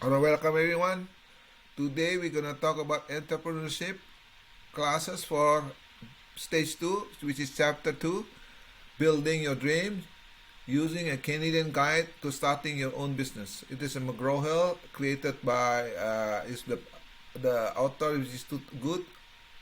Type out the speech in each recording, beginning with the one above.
Hello, welcome everyone. Today we're going to talk about entrepreneurship classes for stage 2, which is chapter 2, building your dreams using a Canadian guide to starting your own business. It is a McGraw-Hill created by is the author, which is too good,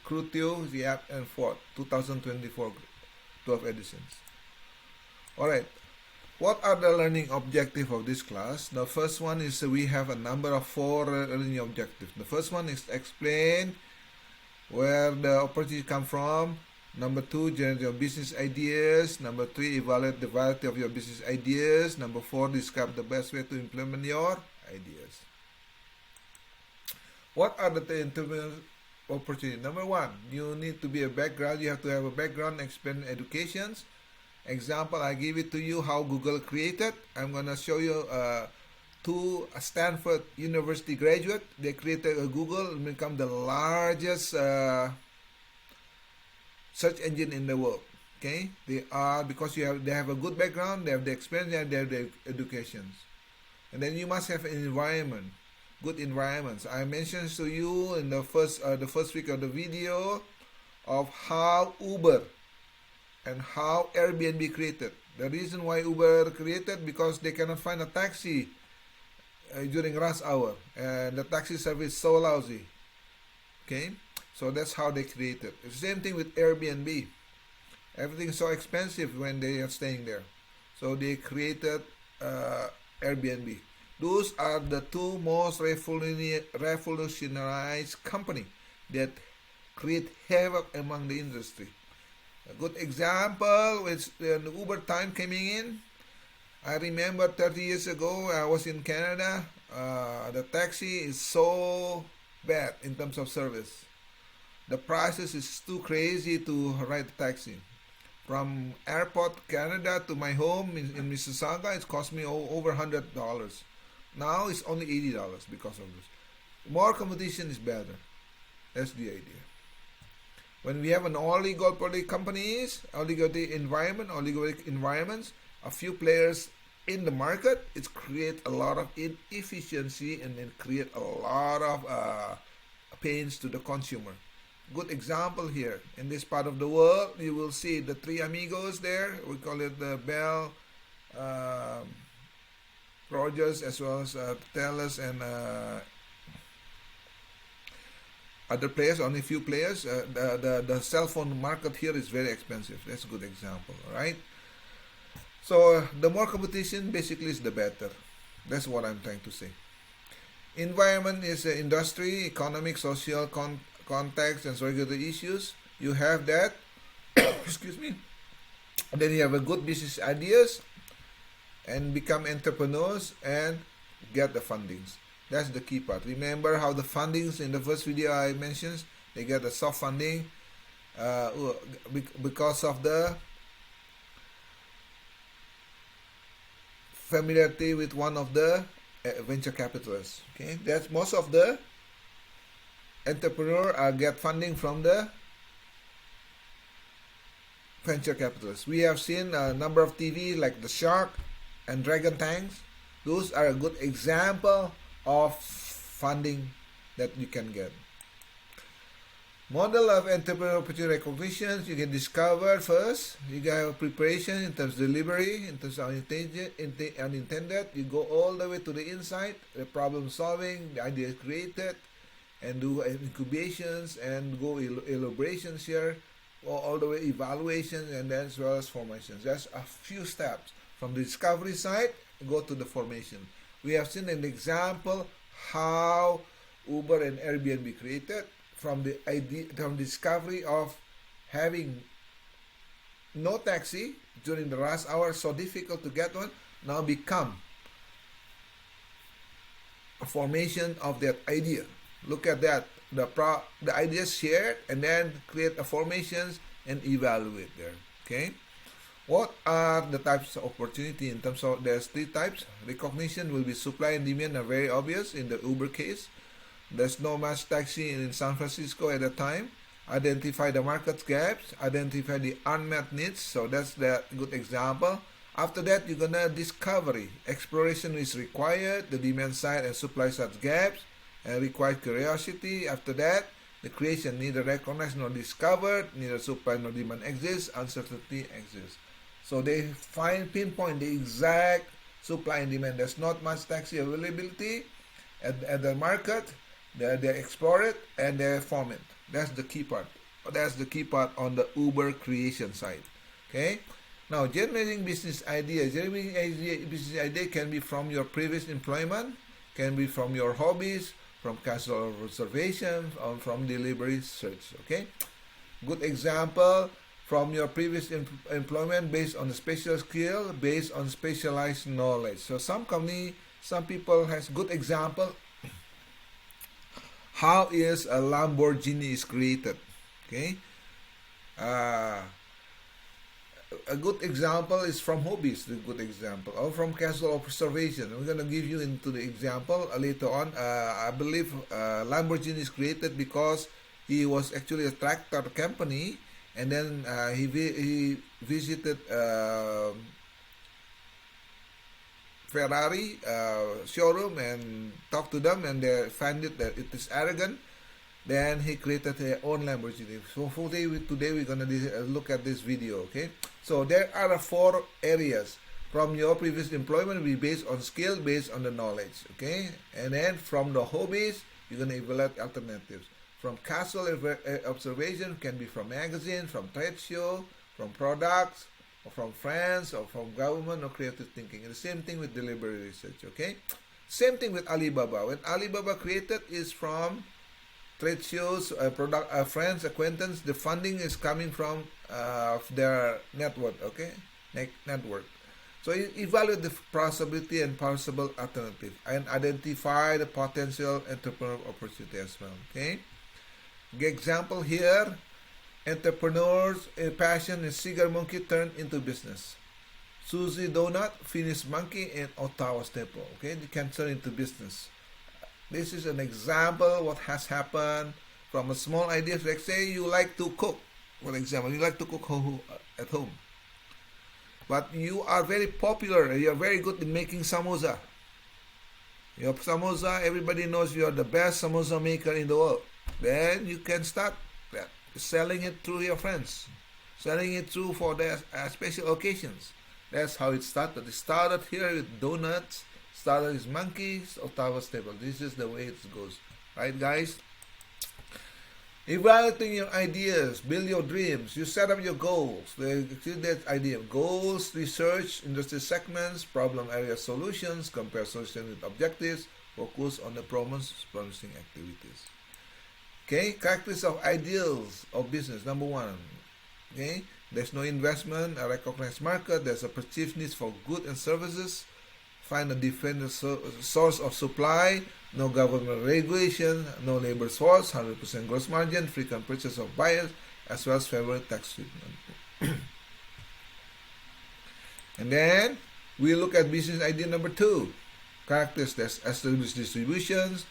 Crucio, Ziap and Ford, 2024, 12 editions. All right. What are the learning objectives of this class? The first one is we have a number of 4 learning objectives. The first one is explain where the opportunity come from. Number 2, generate your business ideas. Number 3, evaluate the variety of your business ideas. Number 4, describe the best way to implement your ideas. What are the entrepreneurial opportunities? Number 1, you need to be a background. You have to have a background, experience, educations. Example, I give it to you how Google created. I'm going to show you 2 Stanford University graduate. They created a Google and become the largest search engine in the world. Okay, they are because they have a good background, they have the experience, and they have the educations. And then you must have an environment, good environments. I mentioned to you in the first week of the video of how Uber and how Airbnb created. The reason why Uber created because they cannot find a taxi during rush hour, and the taxi service is so lousy. Okay, so that's how they created. The same thing with Airbnb. Everything is so expensive when they are staying there, so they created Airbnb. Those are the 2 most revolutionized company that create havoc among the industry. A good example is when Uber time coming in. I remember 30 years ago I was in Canada. The taxi is so bad in terms of service. The prices is too crazy to ride a taxi. From airport Canada to my home in Mississauga, it cost me over $100. Now it's only $80 because of this. More competition is better. That's the idea. When we have an oligopoly companies, oligopoly environments, a few players in the market, it create a lot of inefficiency and then create a lot of pains to the consumer. Good example here. In this part of the world, you will see the 3 amigos there. We call it the Bell, Rogers, as well as Telus and other players, only few players. The cell phone market here is very expensive. That's a good example, right? So the more competition basically is the better. That's what I'm trying to say. Environment is industry, economic, social context, and regulatory issues. You have that. Excuse me. And then you have a good business ideas and become entrepreneurs and get the fundings. That's the key part. Remember how the fundings in the first video I mentioned, they get the soft funding because of the familiarity with one of the venture capitalists. Okay, that's most of the entrepreneur get funding from the venture capitalists. We have seen a number of TV like the Shark and Dragon Tanks. Those are a good example of funding that you can get. Model of entrepreneurial opportunity recognition. You can discover first. You got preparation in terms of delivery, in terms of unintended. You go all the way to the inside, the problem solving, the idea is created, and do incubations and go elaborations here, all the way evaluations, and then as well as formations. That's a few steps from the discovery side. Go to the formation. We have seen an example how Uber and Airbnb created from the idea, from discovery of having no taxi during the rush hour, so difficult to get one, now become a formation of that idea. Look at that, the idea shared, and then create a formations and evaluate there. Okay. What are the types of opportunity in terms of, there's 3 types. Recognition will be supply and demand are very obvious in the Uber case. There's no much taxi in San Francisco at the time. Identify the market gaps, identify the unmet needs. So that's the good example. After that, you're gonna discovery. Exploration is required, the demand side and supply side gaps, and require curiosity. After that, the creation, neither recognized nor discovered, neither supply nor demand exists, uncertainty exists. So they pinpoint the exact supply and demand. There's not much taxi availability at the market. They explore it and they form it. That's the key part. That's the key part on the Uber creation side. Okay. Now, generating business ideas. Generating business idea can be from your previous employment, can be from your hobbies, from casual observation, or from delivery search. Okay. Good example, from your previous employment based on a special skill, based on specialized knowledge. So some company, some people has good example. How is a Lamborghini is created? Okay. A good example is from hobbies, the good example, or from casual observation. We're going to give you into the example later on. I believe Lamborghini is created because he was actually a tractor company, and then he visited Ferrari showroom and talked to them, and they find it that it is arrogant. Then he created his own Lamborghini. So today we're gonna look at this video. Okay. So there are 4 areas. From your previous employment, we based on skill, based on the knowledge. Okay. And then from the hobbies, you're gonna evaluate alternatives. From casual observation, can be from magazine, from trade show, from products, or from friends, or from government, or creative thinking. And the same thing with delivery research. Okay. Same thing with Alibaba. When Alibaba created is from trade shows, friends, acquaintance. The funding is coming from their network. Okay, network. So evaluate the possibility and possible alternative, and identify the potential entrepreneurial opportunity as well. Okay. The example here: entrepreneurs' passion is cigar monkey turned into business. Suzy Donut, Finnish monkey, and Ottawa staple. Okay, they can turn into business. This is an example what has happened from a small idea. Like say you like to cook, for example, you like to cook at home, but you are very popular. You are very good in making samosa. Your samosa, everybody knows you are the best samosa maker in the world. Then you can start selling it through your friends, selling it through for their special occasions. That's how it started. It started here with donuts. Started as monkeys, Ottawa staple. This is the way it goes. Right, guys? Evaluating your ideas, build your dreams. You set up your goals. That idea. Goals, research, industry segments, problem area solutions, compare solutions with objectives, focus on the promising activities. Okay, characteristics of ideals of business. Number 1. Okay, there's no investment, a recognized market, there's a perceived need for goods and services. Find a different source of supply, no government regulation, no labor force, 100% gross margin, frequent purchase of buyers, as well as favorable tax treatment. And then we look at business idea number 2. Characteristics: established distributions,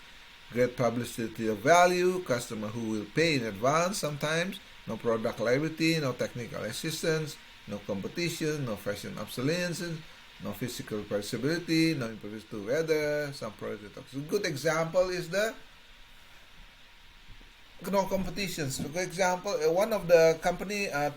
great publicity of value, customer who will pay in advance sometimes, no product liability, no technical assistance, no competition, no fashion obsolescence, no physical perishability, no impervious to weather, some product. A good example is the no competitions. For example, one of the company at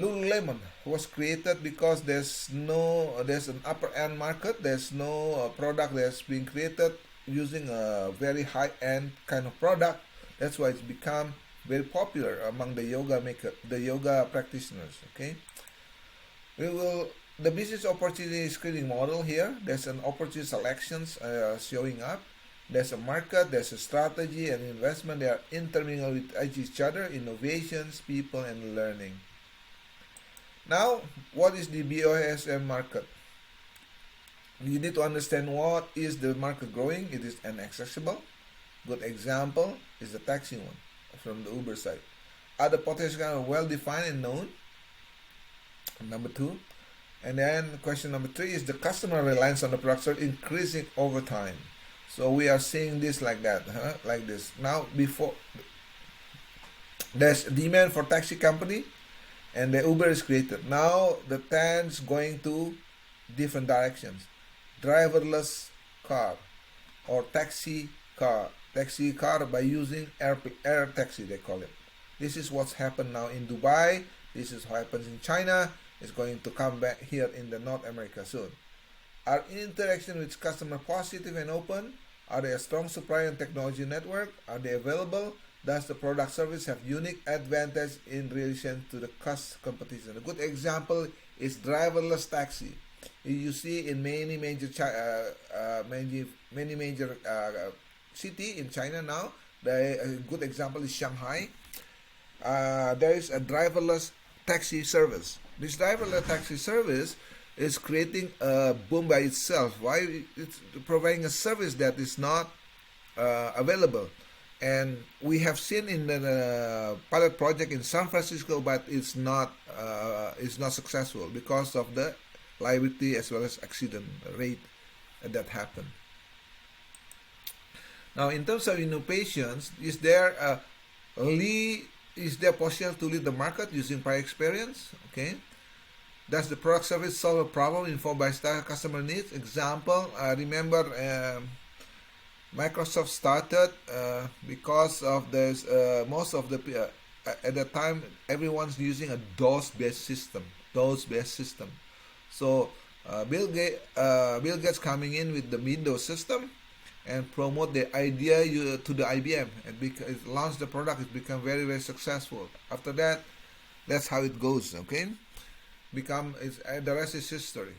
Lululemon was created because there's an upper end market. There's no product that's being created using a very high end kind of product. That's why it's become very popular among the yoga practitioners. Okay, the business opportunity screening model here. There's an opportunity selections showing up. There's a market, there's a strategy and investment. They are intermingled with each other, innovations, people, and learning. Now, what is the BOSM market? You need to understand what is the market growing. It is inaccessible. Good example is the taxi one from the Uber side. Other potentials are well defined and known. Number 2. And then question number 3 is the customer reliance on the product are increasing over time. So we are seeing this like that, like this. Now, before there's demand for taxi company, and the Uber is created. Now the trend's going to different directions. Driverless car or taxi car by using air taxi, they call it. This is what's happened now in Dubai. This is what happens in China. It's going to come back here in the North America soon. Are interaction with customer positive and open? Are they a strong supplier and technology network? Are they available? Does the product service have unique advantage in relation to the cost competition? A good example is driverless taxi. You see in many major city in China now. A good example is Shanghai. There is a driverless taxi service. This driverless taxi service is creating a boom by itself. Why? It's providing a service that is not available. And we have seen in the pilot project in San Francisco, but it's not successful because of the liability as well as accident rate that happen. Now, in terms of innovations, is there potential to lead the market using prior experience? Okay. Does the product service solve a problem informed by customer needs? Example, remember Microsoft started because of this. Most of the at the time everyone's using a DOS-based system. So Bill Gates coming in with the Windows system and promote the idea to the IBM and it launched the product. It become very, very successful. After that, that's how it goes. Okay, the rest is history.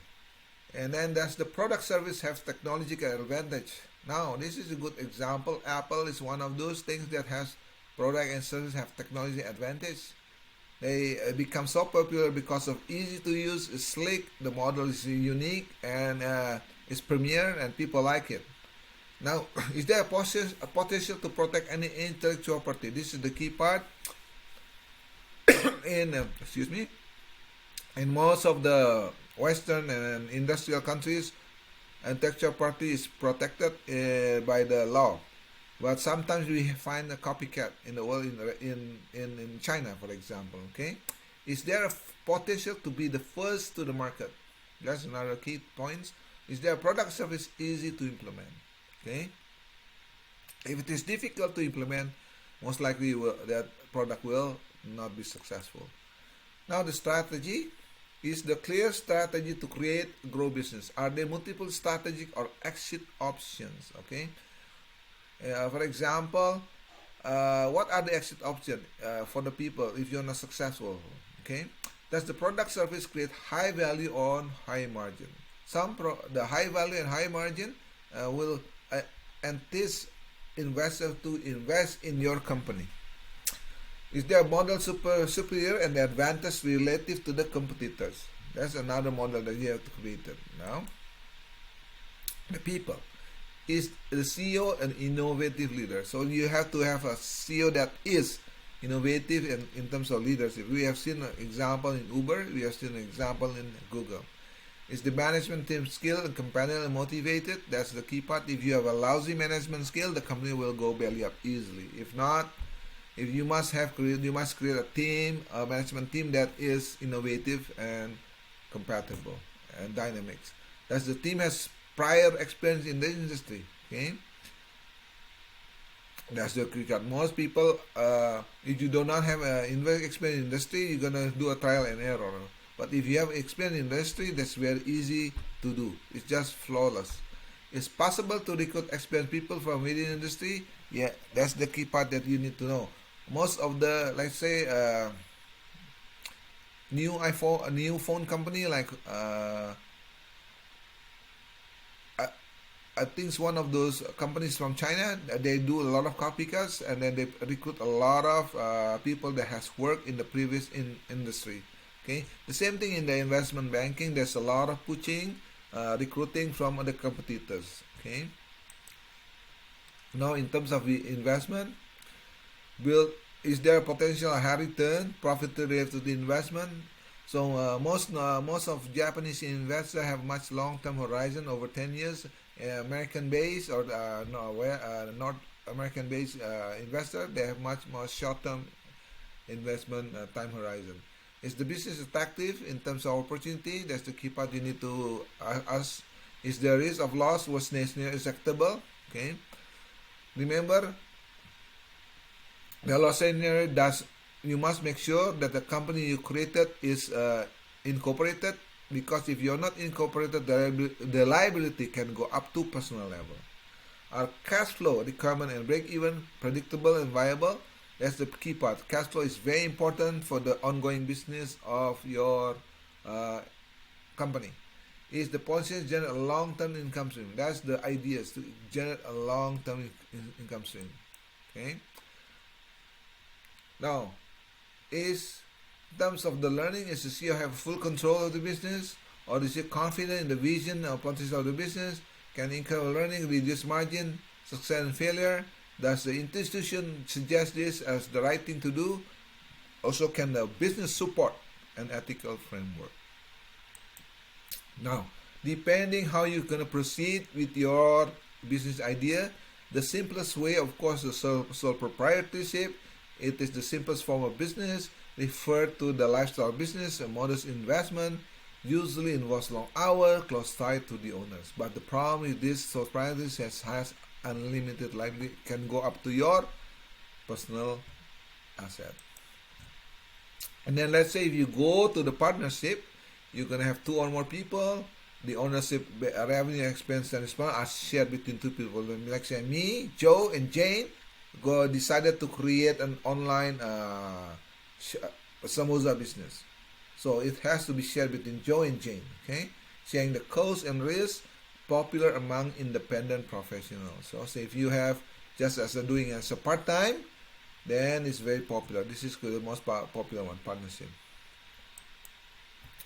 And then does the product service have technological advantage? Now, this is a good example. Apple is one of those things that has product and service have technology advantage. They become so popular because of easy to use, it's slick, the model is unique, and it's premier, and people like it. Now, is there a potential to protect any intellectual property? This is the key part. In most of the Western and industrial countries, intellectual property is protected by the law, but sometimes we find a copycat in the world, in China, for example. Okay, is there a potential to be the first to the market? That's another key point. Is their product service easy to implement? Okay, if it is difficult to implement, most likely that product will not be successful. Now the strategy. Is the clear strategy to grow business? Are there multiple strategic or exit options? Okay. For example, what are the exit options for the people if you're not successful? Okay. Does the product service create high value on high margin? The high value and high margin will entice investors to invest in your company. Is their model superior and advantage relative to the competitors? That's another model that you have to create now. The people. Is the CEO an innovative leader? So you have to have a CEO that is innovative in terms of leadership. We have seen an example in Uber. We have seen an example in Google. Is the management team skilled and competitive and motivated? That's the key part. If you have a lousy management skill, the company will go belly up easily. If not, you must create a management team that is innovative and compatible and dynamics. Does the team has prior experience in the industry? Okay, that's the critical. Most people, if you do not have experience in industry, you're gonna do a trial and error. But if you have experience in industry, that's very easy to do. It's just flawless. It's possible to recruit experienced people from within industry. Yeah, that's the key part that you need to know. Most of the, let's say, new phone company like I think it's one of those companies from China. They do a lot of copycats, and then they recruit a lot of people that has worked in the previous industry. Okay, the same thing in the investment banking. There's a lot of recruiting from other competitors. Okay. Now, in terms of the investment, is there a potential high return, profit related to the investment? So most of Japanese investors have much long-term horizon over 10 years. American-based or North American-based investor, they have much more short-term investment time horizon. Is the business attractive in terms of opportunity? That's the key part you need to ask. Is the risk of loss was nationally acceptable? Okay. Remember, the loss scenario does. You must make sure that the company you created is incorporated, because if you're not incorporated, the liability can go up to personal level. Are cash flow requirement and break even predictable and viable? That's the key part. Cash flow is very important for the ongoing business of your company. Is the policy generate a long-term income stream? That's the idea, is to generate a long-term income stream. Okay. Now, is in terms of the learning, is the CEO have full control of the business, or is he confident in the vision or potential of the business? Can increase learning, reduce margin, success and failure? Does the institution suggest this as the right thing to do? Also, can the business support an ethical framework? Now, depending how you're going to proceed with your business idea, the simplest way, of course, is sole proprietorship. It is the simplest form of business, referred to the lifestyle business, a modest investment, usually involves long hours, close tied to the owners. But the problem with this sole proprietorship has unlimited liability, can go up to your personal asset. And then let's say if you go to the partnership, you're going to have 2 or more people. The ownership, revenue, expense, and response are shared between 2 people. Like say me, Joe, and Jane decided to create an online samosa business. So it has to be shared between Joe and Jane. Okay, sharing the cost and risk, popular among independent professionals. So say if you have just as a doing as a part-time, then it's very popular. This is the most popular one, partnership.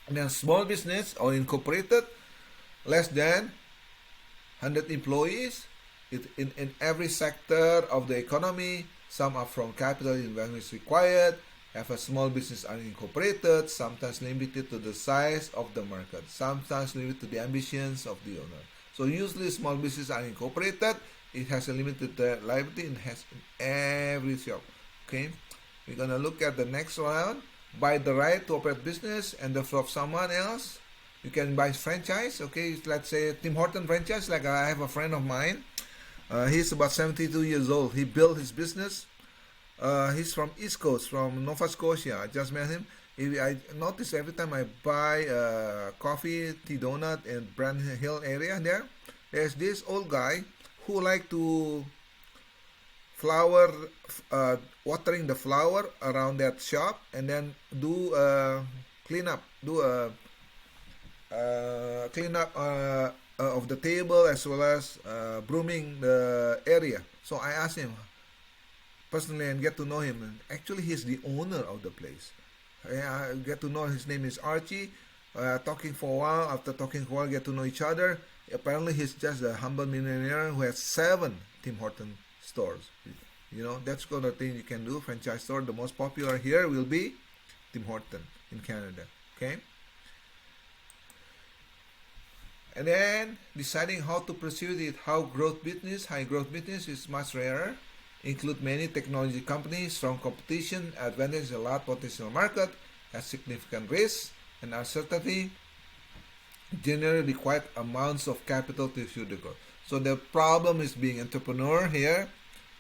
And then small business or incorporated, less than 100 employees. In every sector of the economy, some are from capital investments required, have a small business unincorporated, sometimes limited to the size of the market, sometimes limited to the ambitions of the owner. So usually small business are incorporated, it has a limited liability, it has in every shop. Okay, we're gonna look at the next one. Buy the right to operate business and the flow of someone else. You can buy franchise. Okay, let's say Tim Horton franchise. Like I have a friend of mine. He's about 72 years old. He built his business. He's from East Coast, from Nova Scotia. I just met him. I notice every time I buy coffee, tea, donut in Brand Hill area there's this old guy who like to watering the flower around that shop, and then do cleanup of the table, as well as brooming the area. So I asked him personally and get to know him. And actually, he's the owner of the place. I get to know his name is Archie. Talking for a while. After talking for a while, get to know each other. Apparently, he's just a humble millionaire who has 7 Tim Horton stores. You know, that's kind of thing you can do. Franchise store. The most popular here will be Tim Horton in Canada. Okay. And then deciding how to pursue it. High growth business is much rarer. Include many technology companies, strong competition, advantage a large potential market, has significant risk and uncertainty, generally require amounts of capital to fuel the growth. So the problem is being entrepreneur here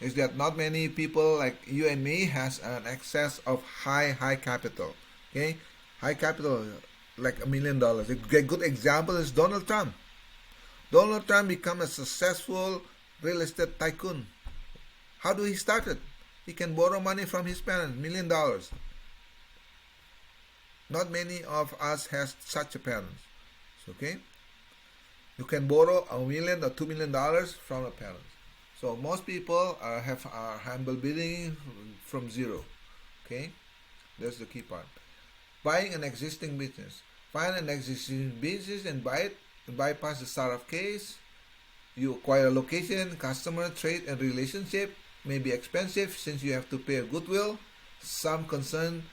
is that not many people like you and me has an excess of high capital. Okay, high capital like $1 million. A good example is Donald Trump. Donald Trump became a successful real estate tycoon. How do he start it? He can borrow money from his parents, $1 million. Not many of us has such a parents. Okay, you can borrow $1 million or $2 million from a parents. So most people are humble beginning from zero. Okay, that's the key part. Buying an existing business. Find an existing business and buy it. Bypass the startup case. You acquire a location, customer, trade, and relationship. May be expensive since you have to pay a goodwill. Some concern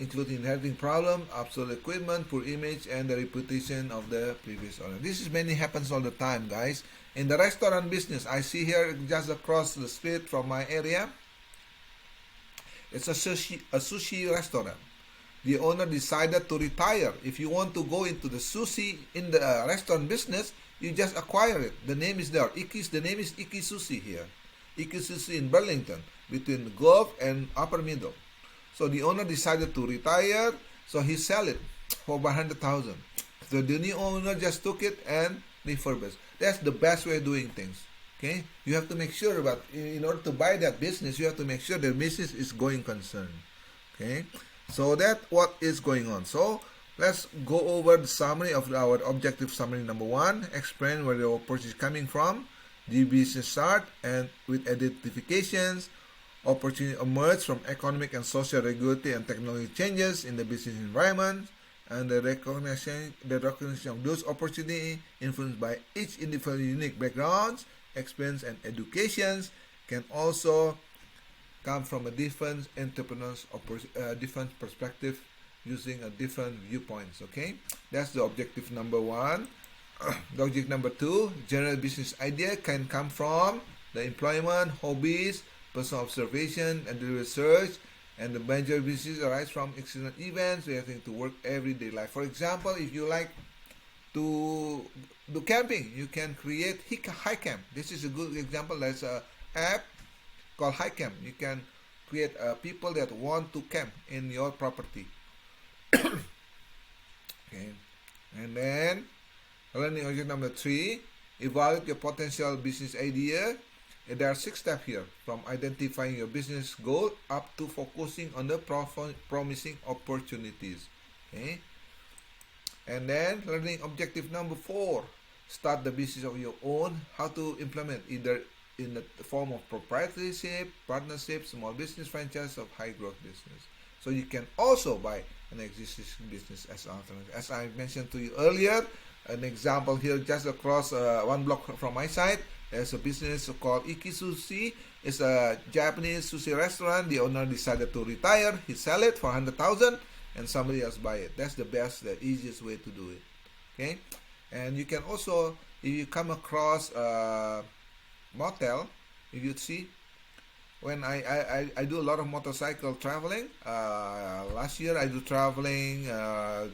include inheriting problem, obsolete equipment, poor image, and the reputation of the previous owner. This is many happens all the time, guys. In the restaurant business, I see here just across the street from my area, it's a sushi restaurant. the owner decided to retire. If you want to go into the sushi in the restaurant business, you just acquire it. The name is there. The name is Iki Sushi here. Iki Sushi in Burlington, between Gulf and Upper Middle. So the owner decided to retire, so he sell it for 100,000. So the new owner just took it and refurbished. That's the best way of doing things. Okay, you have to make sure, but in order to buy that business, you have to make sure the business is going concern. Okay, so that's what is going on. So let's go over the summary of our objective summary number 1. Explain where the opportunity is coming from, the business start, and with identifications, opportunity emerge from economic and social regulatory and technology changes in the business environment, and the recognition of those opportunities influenced by each individual unique backgrounds, experience, and educations can also come from a different entrepreneurs different perspective using a different viewpoints. Okay, that's the objective number 1. The objective number 2, general business idea can come from the employment, hobbies, personal observation, and the research. And the major business arise from external events relating to work everyday life. For example, if you like to do camping, you can create HiCamp. This is a good example. There's an app called HiCamp. You can create people that want to camp in your property. Okay, and then learning object number 3, evaluate your potential business idea. There are 6 steps here, from identifying your business goal up to focusing on the promising opportunities. Okay, and then learning objective number 4, start the business of your own. How to implement, either in the form of proprietorship, partnership, small business franchise, of high growth business. So you can also buy an existing business as an alternative. As I mentioned to you earlier, an example here just across 1 block from my side, there's a business called Iki Sushi. It's a Japanese sushi restaurant. The owner decided to retire. He sell it for 100,000 and somebody else buy it. That's the best, the easiest way to do it. Okay, and you can also, if you come across a motel, if you see, when I do a lot of motorcycle traveling. Last year I do traveling,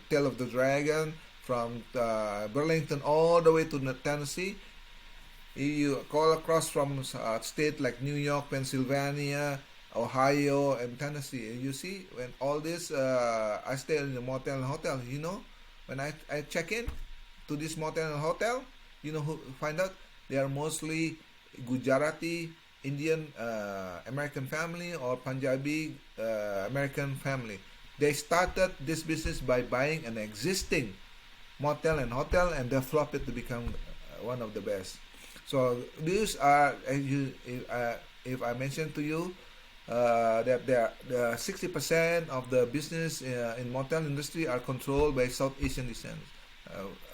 Tail of the Dragon, from Burlington all the way to Tennessee. You call across from state like New York, Pennsylvania, Ohio, and Tennessee. And you see, when all this, I stay in the motel and hotel. You know, when I check in to this motel and hotel, you know who find out? They are mostly Gujarati, Indian American family, or Punjabi American family. They started this business by buying an existing motel and hotel and develop it to become one of the best. So these are, if I mention to you that the 60% of the business in motel industry are controlled by South Asian descent.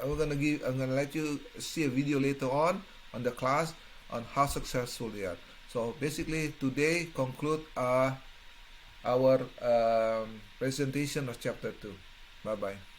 I'm gonna let you see a video later on the class on how successful they are. So basically today conclude our presentation of chapter 2. Bye bye.